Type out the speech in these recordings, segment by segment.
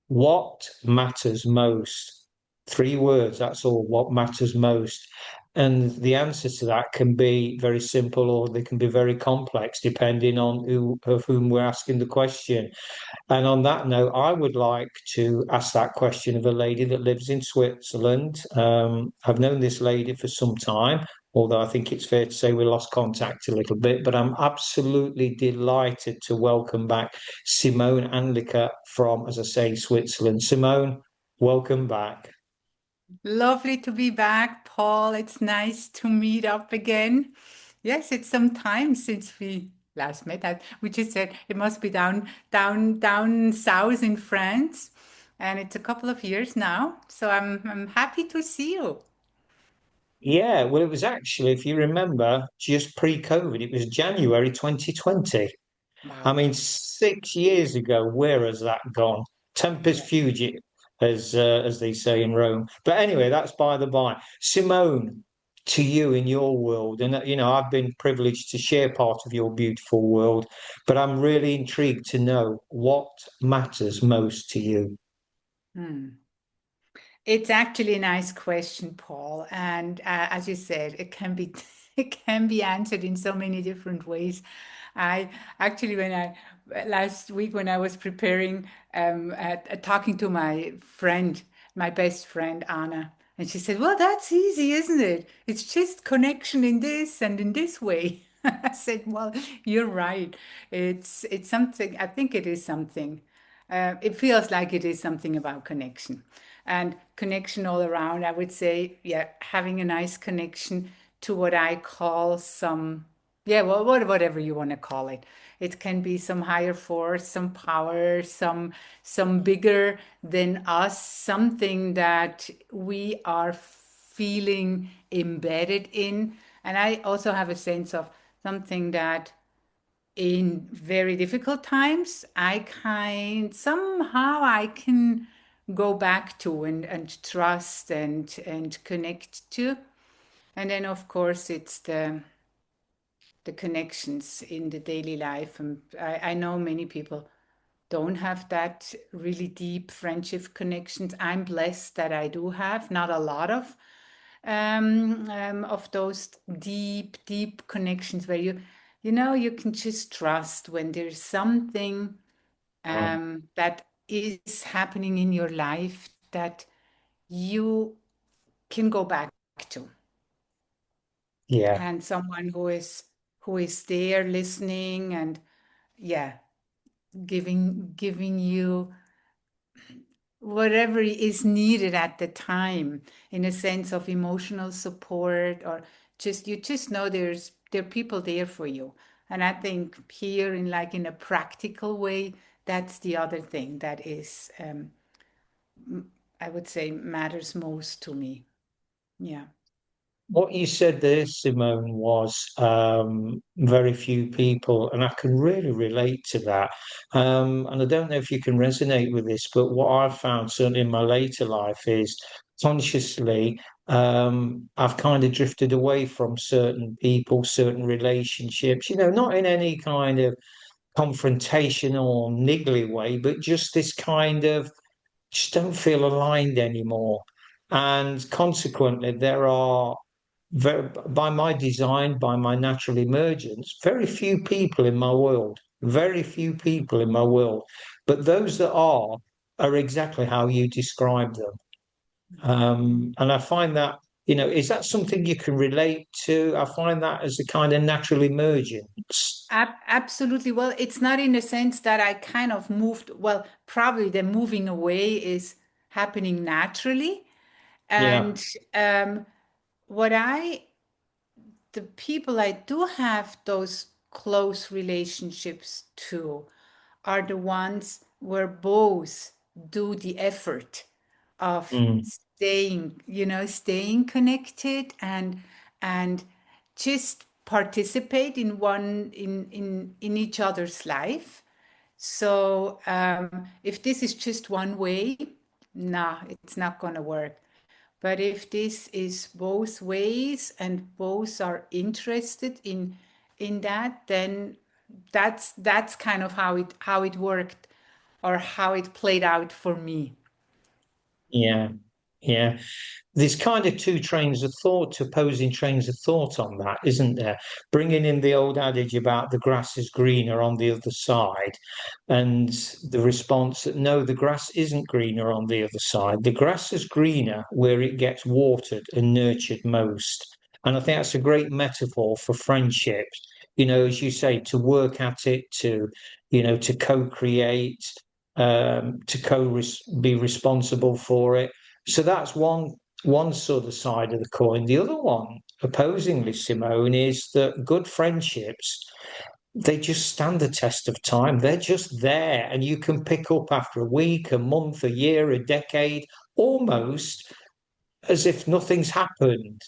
What matters most? Three words, that's all. What matters most? And the answer to that can be very simple or they can be very complex depending on who of whom we're asking the question. And on that note, I would like to ask that question of a lady that lives in Switzerland. I've known this lady for some time, although I think it's fair to say we lost contact a little bit, but I'm absolutely delighted to welcome back Simone Anliker from, as I say, Switzerland. Simone, welcome back. Lovely to be back, Paul. It's nice to meet up again. Yes, it's some time since we last met. We just said it must be down south in France, and it's a couple of years now. So I'm happy to see you. Yeah, well, it was actually, if you remember, just pre-COVID, it was January 2020. I Wow. mean, 6 years ago, where has that gone? Tempus Yeah. fugit, as they say in Rome. But anyway, that's by the by. Simone, to you in your world, and I've been privileged to share part of your beautiful world, but I'm really intrigued to know what matters most to you. Hmm. It's actually a nice question, Paul. And as you said, it can be it can be answered in so many different ways. I actually, when I last week when I was preparing, talking to my friend, my best friend Anna, and she said, "Well, that's easy, isn't it? It's just connection in this and in this way." I said, "Well, you're right. It's something. I think it is something. It feels like it is something about connection." And connection all around. I would say, yeah, having a nice connection to what I call some, yeah, well, whatever you want to call it. It can be some higher force, some power, some bigger than us, something that we are feeling embedded in. And I also have a sense of something that in very difficult times, I can go back to and trust and connect to. And then of course it's the connections in the daily life. And I know many people don't have that really deep friendship connections. I'm blessed that I do have not a lot of those deep connections where you can just trust when there's something Mm. that is happening in your life that you can go back to, Yeah. and someone who is there listening and yeah, giving you whatever is needed at the time in a sense of emotional support, or just you just know there are people there for you. And I think here in a practical way, that's the other thing that is I would say matters most to me. Yeah. What you said there, Simone, was very few people, and I can really relate to that. And I don't know if you can resonate with this, but what I've found, certainly in my later life, is consciously I've kind of drifted away from certain people, certain relationships, not in any kind of confrontational or niggly way, but just this kind of just don't feel aligned anymore. And consequently, there are by my design, by my natural emergence, very few people in my world, very few people in my world. But those that are exactly how you describe them. And I find that, is that something you can relate to? I find that as a kind of natural emergence. Absolutely. Well, it's not in the sense that I kind of moved. Well, probably the moving away is happening naturally. Yeah. And um, what the people I do have those close relationships to are the ones where both do the effort of Mm. staying connected and just participate in each other's life. So if this is just one way, nah, it's not gonna work. But if this is both ways and both are interested in that, then that's kind of how it worked or how it played out for me. Yeah. Yeah. There's kind of two trains of thought, opposing trains of thought on that, isn't there? Bringing in the old adage about the grass is greener on the other side, and the response that no, the grass isn't greener on the other side. The grass is greener where it gets watered and nurtured most. And I think that's a great metaphor for friendships. As you say, to work at it, to co-create, be responsible for it. So that's one sort of side of the coin. The other one, opposingly, Simone, is that good friendships, they just stand the test of time. They're just there, and you can pick up after a week, a month, a year, a decade, almost as if nothing's happened.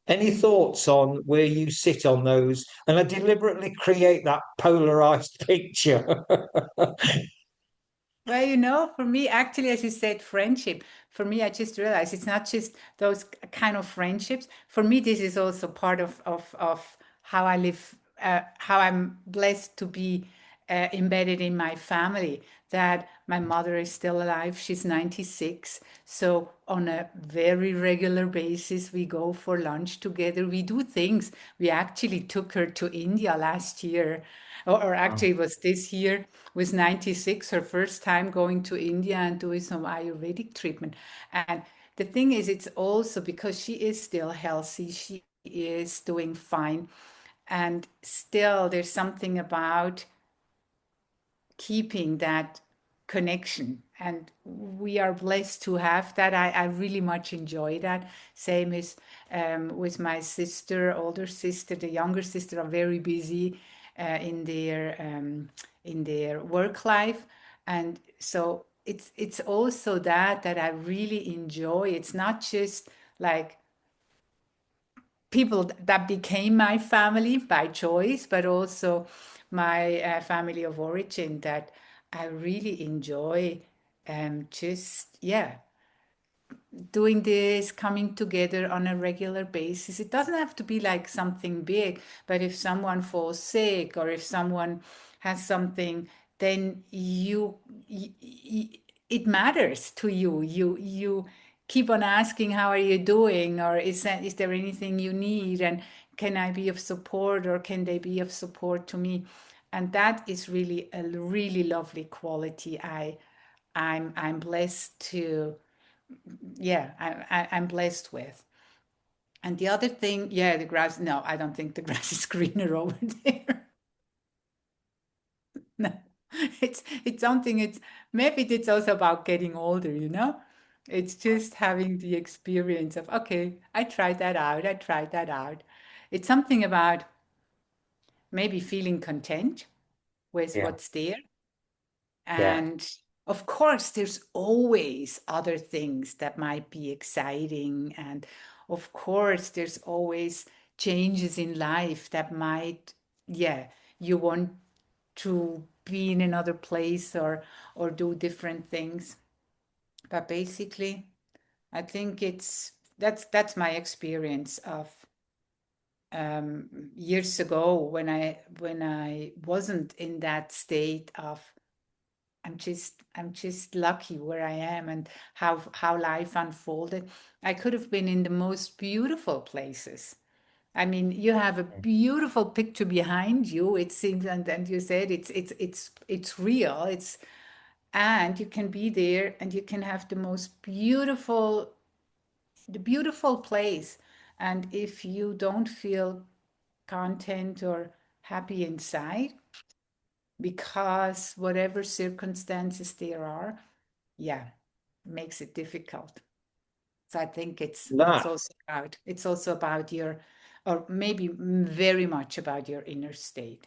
Any thoughts on where you sit on those? And I deliberately create that polarized picture. Well, for me, actually, as you said, friendship, for me, I just realized it's not just those kind of friendships. For me, this is also part of how I live, how I'm blessed to be embedded in my family, that my mother is still alive. She's 96. So on a very regular basis, we go for lunch together. We do things. We actually took her to India last year, or actually it was this year, with 96, her first time going to India and doing some Ayurvedic treatment. And the thing is, it's also because she is still healthy, she is doing fine. And still, there's something about keeping that connection. And we are blessed to have that. I really much enjoy that. Same as with my sister, older sister, the younger sister are very busy in their work life, and so it's also that I really enjoy. It's not just like people that became my family by choice, but also my family of origin that I really enjoy. Just, yeah, doing this, coming together on a regular basis. It doesn't have to be like something big, but if someone falls sick or if someone has something, then it matters to you. You keep on asking, how are you doing? Or is there anything you need? And can I be of support, or can they be of support to me? And that is really a really lovely quality. I'm blessed to, yeah, I'm blessed with. And the other thing, yeah, the grass. No, I don't think the grass is greener over there. No, it's something. It's maybe it's also about getting older. It's just having the experience of, okay, I tried that out. I tried that out. It's something about maybe feeling content with Yeah, what's there. yeah. And of course, there's always other things that might be exciting. And of course, there's always changes in life that might, yeah, you want to be in another place or do different things. But basically, I think that's my experience of years ago when I wasn't in that state of, I'm just lucky where I am and how life unfolded. I could have been in the most beautiful places. I mean, you have a beautiful picture behind you. It seems, and you said it's real. And you can be there and you can have the beautiful place. And if you don't feel content or happy inside, because whatever circumstances there are, yeah, makes it difficult. So I think it's That also about your, or maybe very much about your inner state.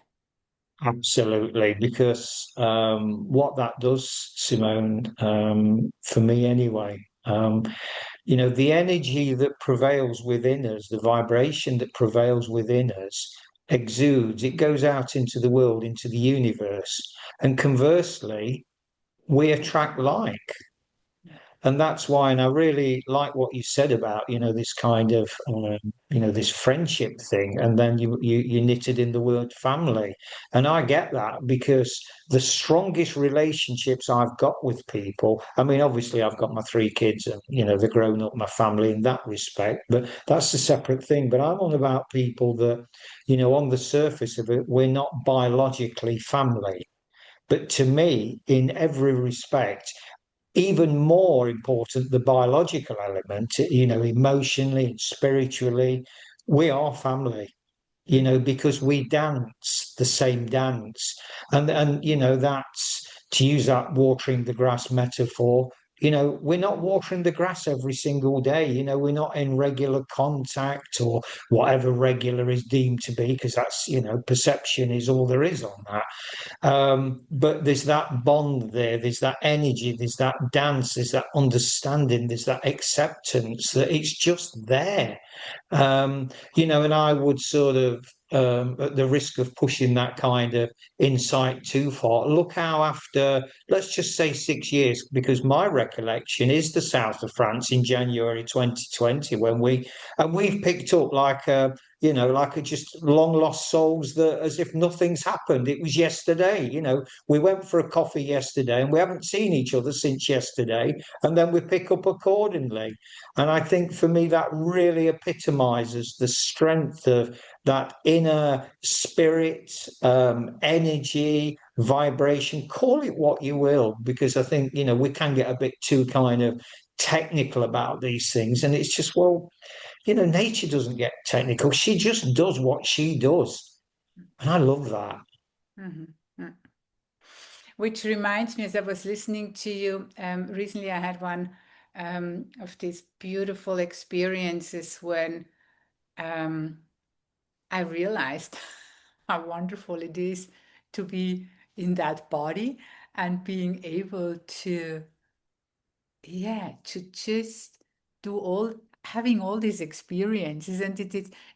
Absolutely, because what that does, Simone, for me anyway, the energy that prevails within us, the vibration that prevails within us, exudes, it goes out into the world, into the universe. And conversely, we attract like. And that's why, and I really like what you said about, this kind of this friendship thing, and then you knitted in the word family. And I get that because the strongest relationships I've got with people, I mean, obviously I've got my three kids and they're grown up, my family in that respect, but that's a separate thing. But I'm on about people that, on the surface of it, we're not biologically family. But to me, in every respect, even more important, the biological element, emotionally and spiritually, we are family, because we dance the same dance. And that's, to use that watering the grass metaphor, we're not watering the grass every single day. We're not in regular contact or whatever regular is deemed to be, because that's, perception is all there is on that. But there's that bond there, there's that energy, there's that dance, there's that understanding, there's that acceptance that it's just there. And I would sort of, at the risk of pushing that kind of insight too far, look how after, let's just say 6 years, because my recollection is the south of France in January 2020 when we've picked up like a just long lost souls, that as if nothing's happened. It was yesterday. We went for a coffee yesterday and we haven't seen each other since yesterday. And then we pick up accordingly. And I think for me, that really epitomizes the strength of that inner spirit, energy, vibration, call it what you will, because I think, we can get a bit too kind of technical about these things. And it's just, well, nature doesn't get technical. She just does what she does. And I love that. Mhm. Mm. Which reminds me, as I was listening to you, recently I had one of these beautiful experiences when um, I realized how wonderful it is to be in that body and being able to, yeah, to just do all, having all these experiences. And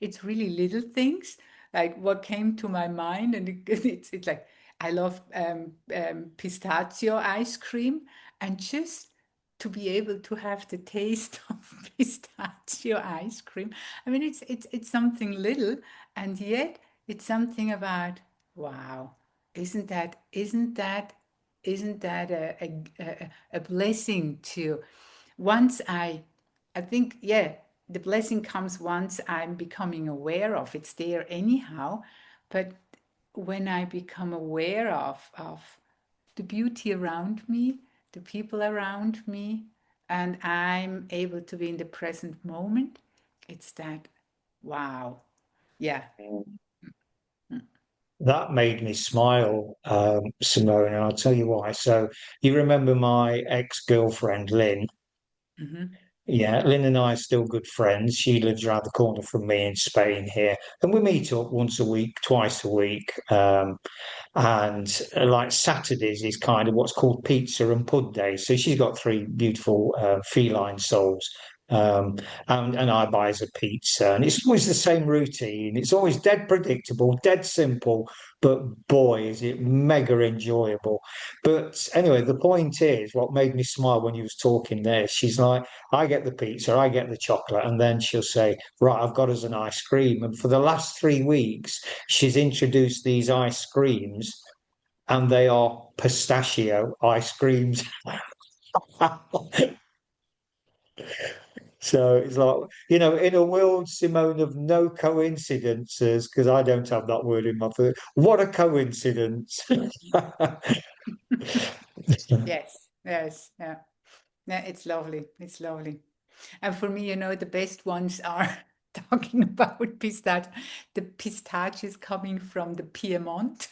it's really little things, like what came to my mind. And it's like, I love pistachio ice cream, and just to be able to have the taste of pistachio ice cream. I mean, it's something little, and yet it's something about, wow, isn't that a blessing to, once I think, yeah, the blessing comes once I'm becoming aware of it's there anyhow. But when I become aware of the beauty around me, the people around me, and I'm able to be in the present moment, it's that, wow. Yeah. That made me smile, Simone, and I'll tell you why. So, you remember my ex-girlfriend, Lynn? Mm-hmm. Yeah, Lynn and I are still good friends. She lives around the corner from me in Spain here, and we meet up once a week, twice a week. And like Saturdays is kind of what's called pizza and pud day. So she's got three beautiful feline souls. Um, and I buys a pizza, and it's always the same routine. It's always dead predictable, dead simple, but boy, is it mega enjoyable. But anyway, the point is, what made me smile when you was talking there, she's like, I get the pizza, I get the chocolate, and then she'll say, right, I've got us an ice cream. And for the last 3 weeks, she's introduced these ice creams, and they are pistachio ice creams. So it's like, in a world, Simone, of no coincidences, because I don't have that word in my food. What a coincidence. Yes, yes, yeah. Yeah, it's lovely. It's lovely. And for me, the best ones are talking about the pistachios coming from the Piedmont.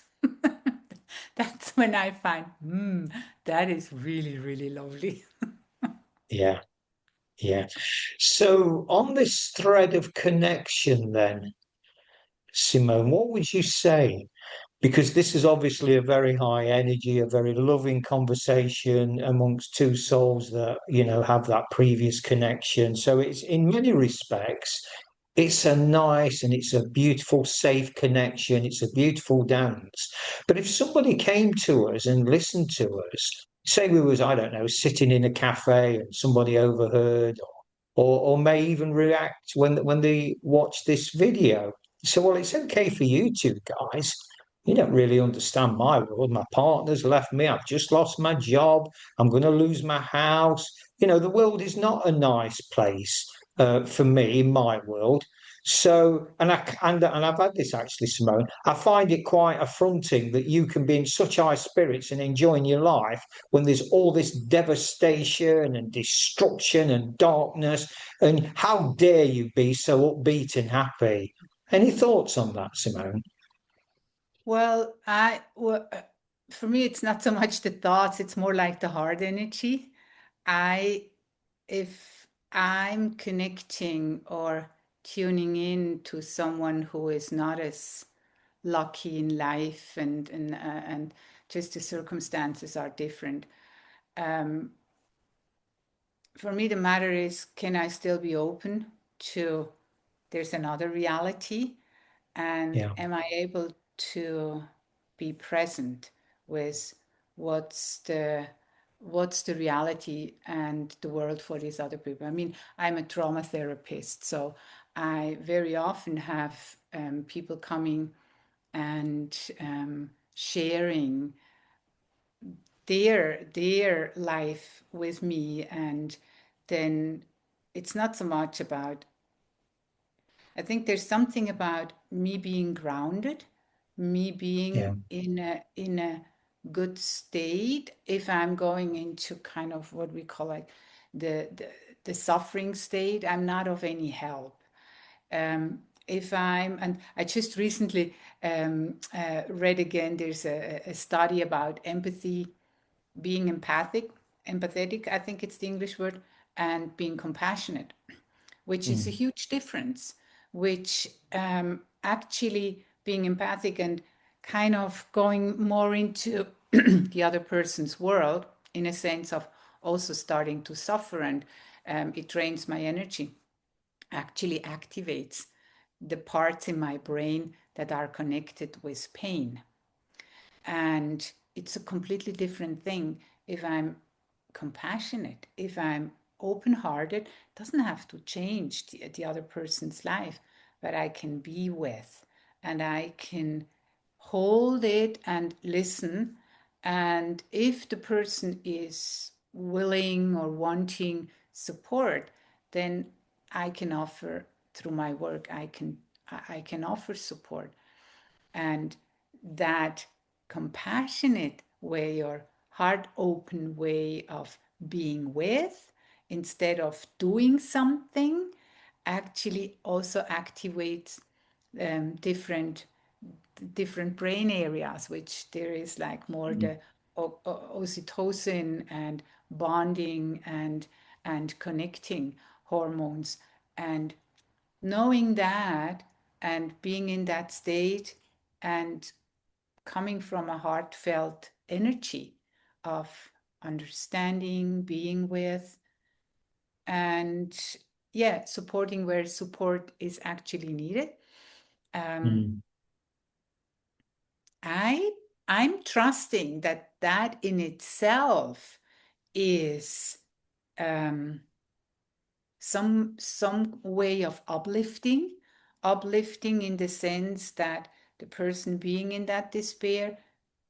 That's when I find, that is really, really lovely. Yeah, yeah. So on this thread of connection, then, Simone, what would you say? Because this is obviously a very high energy, a very loving conversation amongst two souls that, have that previous connection. So it's, in many respects, it's a nice and it's a beautiful, safe connection. It's a beautiful dance. But if somebody came to us and listened to us, say we was, I don't know, sitting in a cafe and somebody overheard, or may even react when they watch this video. So, well, it's okay for you two guys. You don't really understand my world. My partner's left me. I've just lost my job. I'm going to lose my house. The world is not a nice place for me in my world. So, and I've had this actually, Simone. I find it quite affronting that you can be in such high spirits and enjoying your life when there's all this devastation and destruction and darkness. And how dare you be so upbeat and happy? Any thoughts on that, Simone? For me, it's not so much the thoughts, it's more like the heart energy. I, if I'm connecting or tuning in to someone who is not as lucky in life and just the circumstances are different. Um, for me, the matter is, can I still be open to there's another reality? And Yeah, am I able to be present with what's the what's the reality and the world for these other people? I mean, I'm a trauma therapist, so I very often have people coming and sharing their life with me, and then it's not so much about, I think there's something about me being grounded, me yeah, being in a good state. If I'm going into kind of what we call like the the, the suffering state, I'm not of any help. If I'm, and I just recently read again, there's a study about empathy, being empathetic, I think it's the English word, and being compassionate, which is a mm, huge difference, which actually being empathic and kind of going more into the other person's world in a sense of also starting to suffer, and it drains my energy, actually activates the parts in my brain that are connected with pain. And it's a completely different thing if I'm compassionate, if I'm open hearted, doesn't have to change the other person's life, but I can be with and I can hold it and listen. And if the person is willing or wanting support, then I can offer through my work, I can offer support. And that compassionate way or heart open way of being with instead of doing something actually also activates different brain areas, which there is like more mm, the oxytocin and bonding and connecting hormones. And knowing that and being in that state and coming from a heartfelt energy of understanding, being with, and yeah, supporting where support is actually needed. Um, mm, I I'm trusting that that in itself is um, some way of uplifting in the sense that the person being in that despair,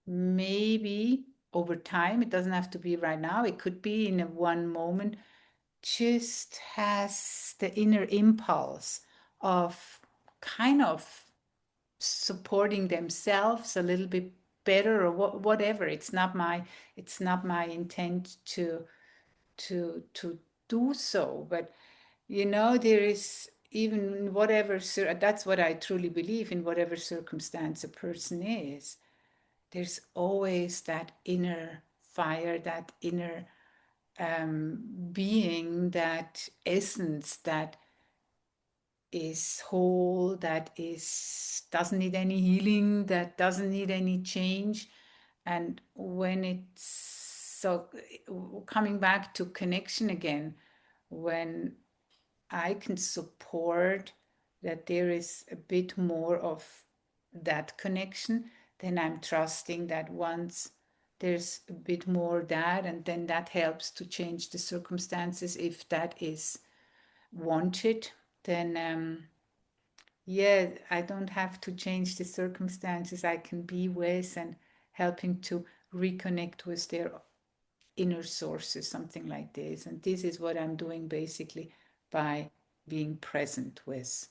maybe over time, it doesn't have to be right now, it could be in a one moment, just has the inner impulse of kind of supporting themselves a little bit better or whatever. It's not my intent to do so, but there is, even whatever that's what I truly believe, in whatever circumstance a person is, there's always that inner fire, that inner being, that essence that is whole, that is doesn't need any healing, that doesn't need any change. And when it's so, coming back to connection again, when I can support that there is a bit more of that connection, then I'm trusting that once there's a bit more that, and then that helps to change the circumstances if that is want it, then yeah, I don't have to change the circumstances I can be with, and helping to reconnect with their inner sources, something like this. And this is what I'm doing basically by being present with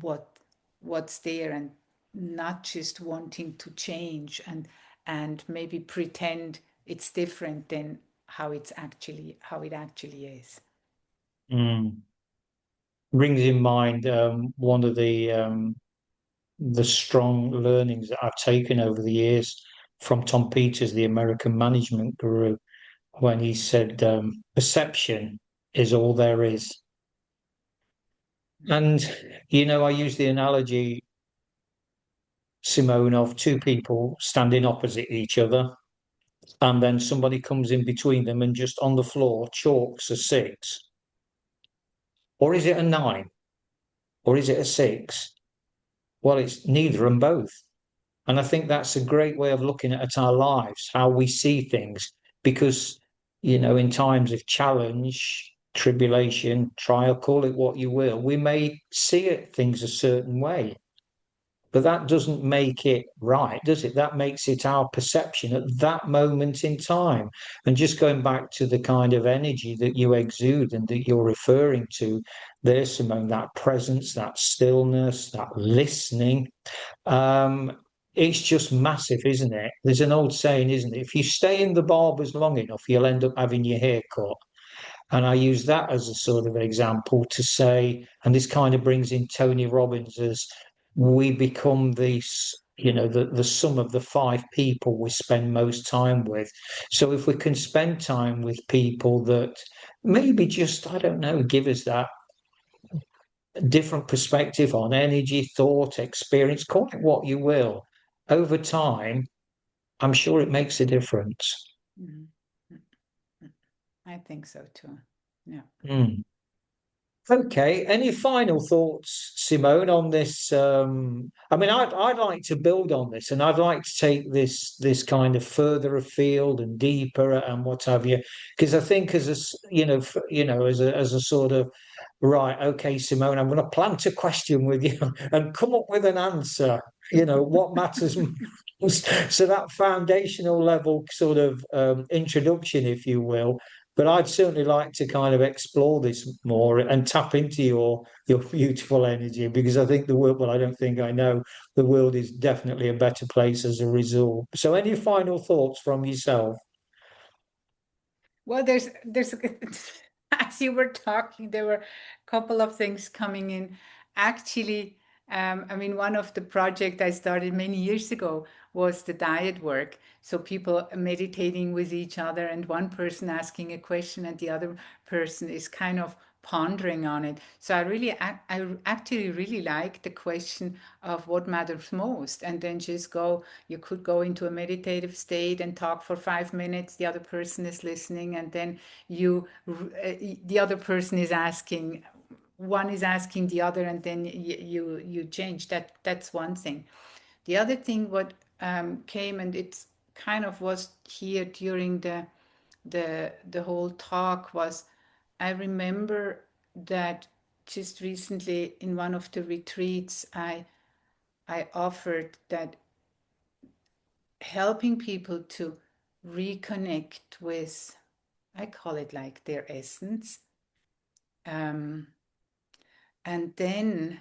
what what's there, and not just wanting to change and maybe pretend it's different than how it actually is. Mm. Brings in mind one of the strong learnings that I've taken over the years from Tom Peters, the American management guru, when he said, perception is all there is. And, I use the analogy, Simone, of two people standing opposite each other, and then somebody comes in between them and just on the floor chalks a six. Or is it a nine? Or is it a six? Well, it's neither and both. And I think that's a great way of looking at our lives, how we see things, because, in times of challenge, tribulation, trial, call it what you will, we may see things a certain way, but that doesn't make it right, does it? That makes it our perception at that moment in time. And just going back to the kind of energy that you exude and that you're referring to there, Simone, that presence, that stillness, that listening, um, it's just massive, isn't it? There's an old saying, isn't it? If you stay in the barbers long enough, you'll end up having your hair cut. And I use that as a sort of example to say, and this kind of brings in Tony Robbins as we become the sum of the five people we spend most time with. So if we can spend time with people that maybe just, I don't know, give us that different perspective on energy, thought, experience, call it what you will, over time, I'm sure it makes a difference. Mhm. I think so too. Yeah. Mm. Okay. Any final thoughts, Simone, on this? I mean, I'd like to build on this, and I'd like to take this kind of further afield and deeper and what have you, because I think as as a sort of right, okay, Simone, I'm going to plant a question with you and come up with an answer. What matters most. So that foundational level sort of introduction, if you will, but I'd certainly like to kind of explore this more and tap into your beautiful energy, because I think the world, well, I don't think I know, the world is definitely a better place as a result. So any final thoughts from yourself? Well, there's as you were talking, there were a couple of things coming in. Actually, I mean, one of the project I started many years ago was the diet work. So people meditating with each other, and one person asking a question, and the other person is kind of pondering on it. So I actually really like the question of what matters most, and then just go. You could go into a meditative state and talk for 5 minutes. The other person is listening, and then the other person is asking. One is asking the other, and then you change that. That's one thing. The other thing what came, and it's kind of was here during the whole talk, was I remember that just recently in one of the retreats I offered that helping people to reconnect with, I call it like their essence, um, and then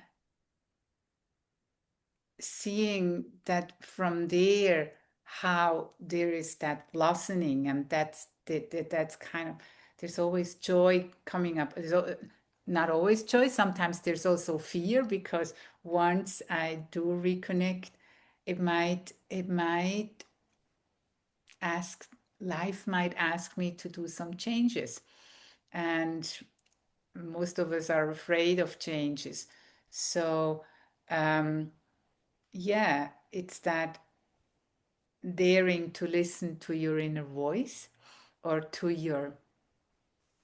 seeing that from there how there is that blossoming, and that's kind of, there's always joy coming up. Not always joy, sometimes there's also fear, because once I do reconnect, it might ask, life might ask me to do some changes, and most of us are afraid of changes. So um, yeah, it's that daring to listen to your inner voice, or to your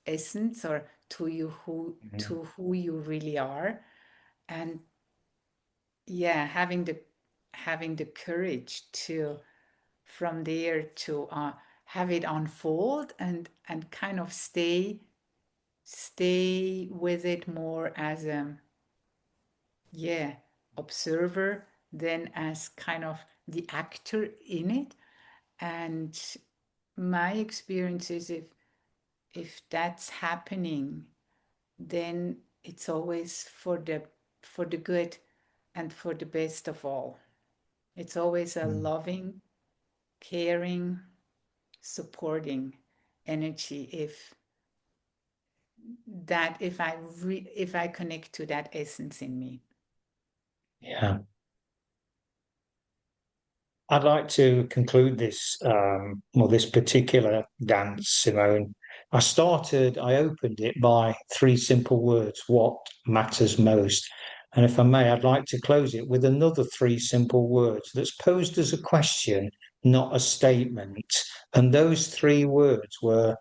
essence, or to who you really are, and yeah, having the courage to, from there, to have it unfold, and kind of stay stay with it more as a, yeah, observer than as kind of the actor in it. And my experience is if that's happening, then it's always for the good and for the best of all. It's always a Mm. loving, caring, supporting energy if I connect to that essence in me. Yeah. I'd like to conclude this particular dance, Simone. I opened it by three simple words: what matters most? And if I may, I'd like to close it with another three simple words that's posed as a question, not a statement. And those three words were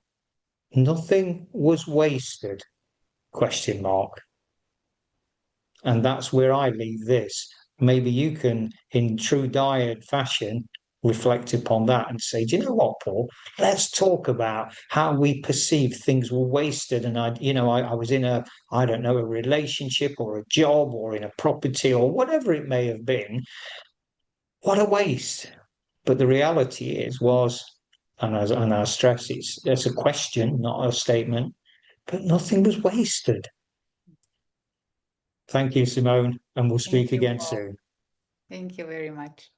nothing was wasted, question mark. And that's where I leave this. Maybe you can, in true Dyad fashion, reflect upon that and say, do you know what, Paul? Let's talk about how we perceive things were wasted. And I was in I don't know, a relationship or a job or in a property or whatever it may have been. What a waste. But the reality and I stress it's a question, not a statement, but nothing was wasted. Thank you, Simone, and we'll speak Thank you, again Paul. soon. Thank you very much.